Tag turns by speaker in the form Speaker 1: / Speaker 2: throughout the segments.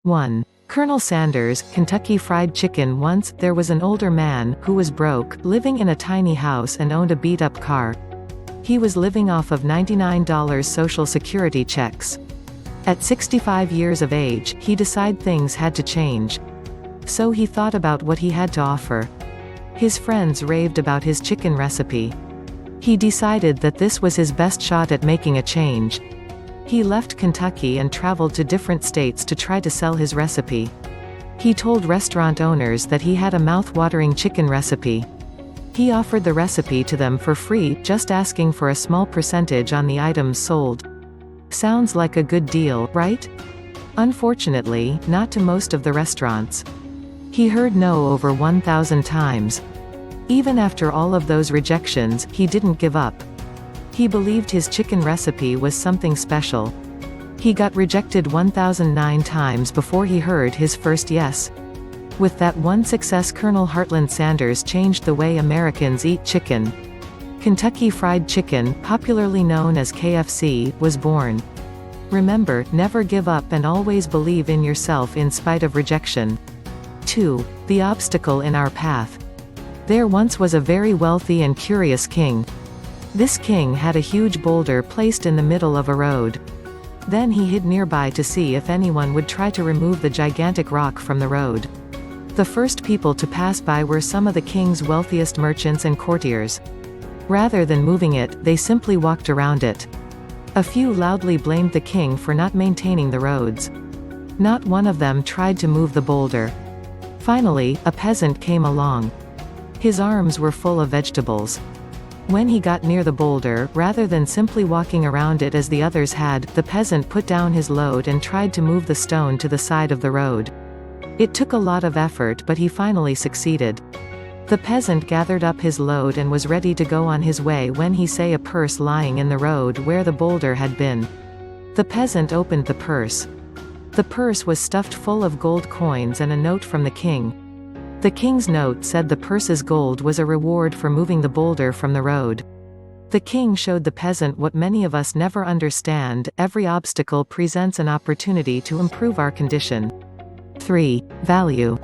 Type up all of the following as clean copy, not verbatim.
Speaker 1: 1. Colonel Sanders, Kentucky Fried Chicken. Once, there was an older man, who was broke, living in a tiny house and owned a beat-up car. He was living off of $99 Social Security checks. At 65 years of age, he decided things had to change. So he thought about what he had to offer. His friends raved about his chicken recipe. He decided that this was his best shot at making a change. He left Kentucky and traveled to different states to try to sell his recipe. He told restaurant owners that he had a mouth-watering chicken recipe. He offered the recipe to them for free, just asking for a small percentage on the items sold. Sounds like a good deal, right? Unfortunately, not to most of the restaurants. He heard no over 1,000 times. Even after all of those rejections, he didn't give up. He believed his chicken recipe was something special. He got rejected 1,009 times before he heard his first yes. With that one success, Colonel Heartland Sanders changed the way Americans eat chicken. Kentucky Fried Chicken, popularly known as KFC, was born. Remember, never give up and always believe in yourself in spite of rejection. 2. The obstacle in our path. There once was a very wealthy and curious king. This king had a huge boulder placed in the middle of a road. Then he hid nearby to see if anyone would try to remove the gigantic rock from the road. The first people to pass by were some of the king's wealthiest merchants and courtiers. Rather than moving it, they simply walked around it. A few loudly blamed the king for not maintaining the roads. Not one of them tried to move the boulder. Finally, a peasant came along. His arms were full of vegetables. When he got near the boulder, rather than simply walking around it as the others had, the peasant put down his load and tried to move the stone to the side of the road. It took a lot of effort, but he finally succeeded. The peasant gathered up his load and was ready to go on his way when he saw a purse lying in the road where the boulder had been. The peasant opened the purse. The purse was stuffed full of gold coins and a note from the king. The king's note said the purse's gold was a reward for moving the boulder from the road. The king showed the peasant what many of us never understand: every obstacle presents an opportunity to improve our condition. 3. Value.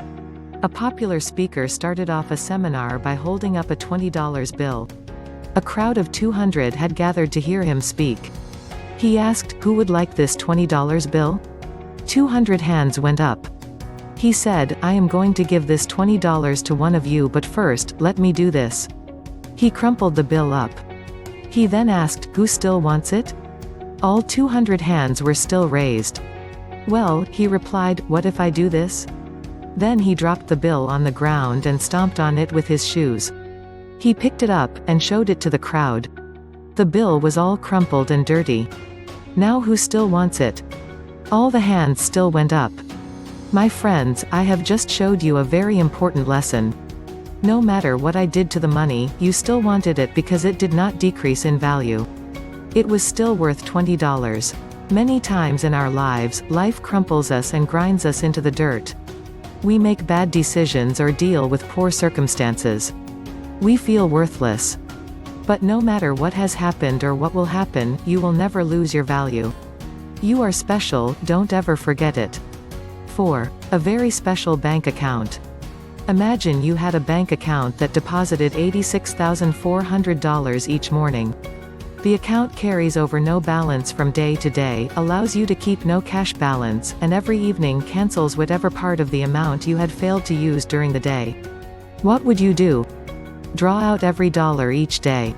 Speaker 1: A popular speaker started off a seminar by holding up a $20 bill. A crowd of 200 had gathered to hear him speak. He asked, "Who would like this $20 bill?" 200 hands went up. He said, "I am going to give this $20 to one of you, but first, let me do this." He crumpled the bill up. He then asked, "Who still wants it?" All 200 hands were still raised. "Well," he replied, "what if I do this?" Then he dropped the bill on the ground and stomped on it with his shoes. He picked it up, and showed it to the crowd. The bill was all crumpled and dirty. "Now who still wants it?" All the hands still went up. My friends, I have just showed you a very important lesson. No matter what I did to the money, you still wanted it because it did not decrease in value. It was still worth $20. Many times in our lives, life crumples us and grinds us into the dirt. We make bad decisions or deal with poor circumstances. We feel worthless. But no matter what has happened or what will happen, you will never lose your value. You are special, don't ever forget it. 4. A very special bank account. Imagine you had a bank account that deposited $86,400 each morning. The account carries over no balance from day to day, allows you to keep no cash balance, and every evening cancels whatever part of the amount you had failed to use during the day. What would you do? Draw out every dollar each day.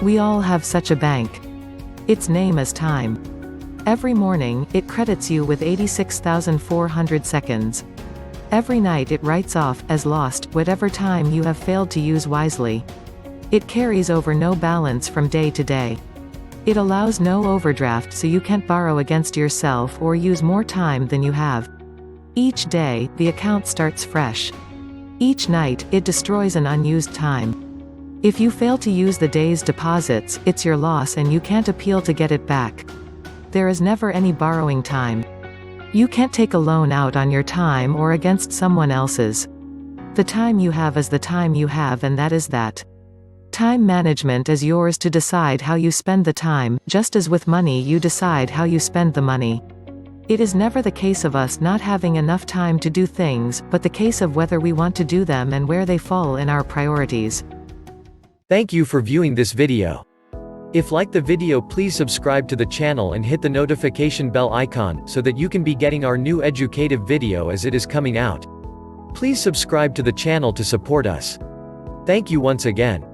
Speaker 1: We all have such a bank. Its name is time. Every morning, it credits you with 86,400 seconds. Every night it writes off, as lost, whatever time you have failed to use wisely. It carries over no balance from day to day. It allows no overdraft, so you can't borrow against yourself or use more time than you have. Each day, the account starts fresh. Each night, it destroys an unused time. If you fail to use the day's deposits, it's your loss and you can't appeal to get it back. There is never any borrowing time. You can't take a loan out on your time or against someone else's. The time you have is the time you have, and that is that. Time management is yours to decide how you spend the time, just as with money you decide how you spend the money. It is never the case of us not having enough time to do things, but the case of whether we want to do them and where they fall in our priorities.
Speaker 2: Thank you for viewing this video. If like the video, please subscribe to the channel and hit the notification bell icon, so that you can be getting our new educative video as it is coming out. Please subscribe to the channel to support us. Thank you once again.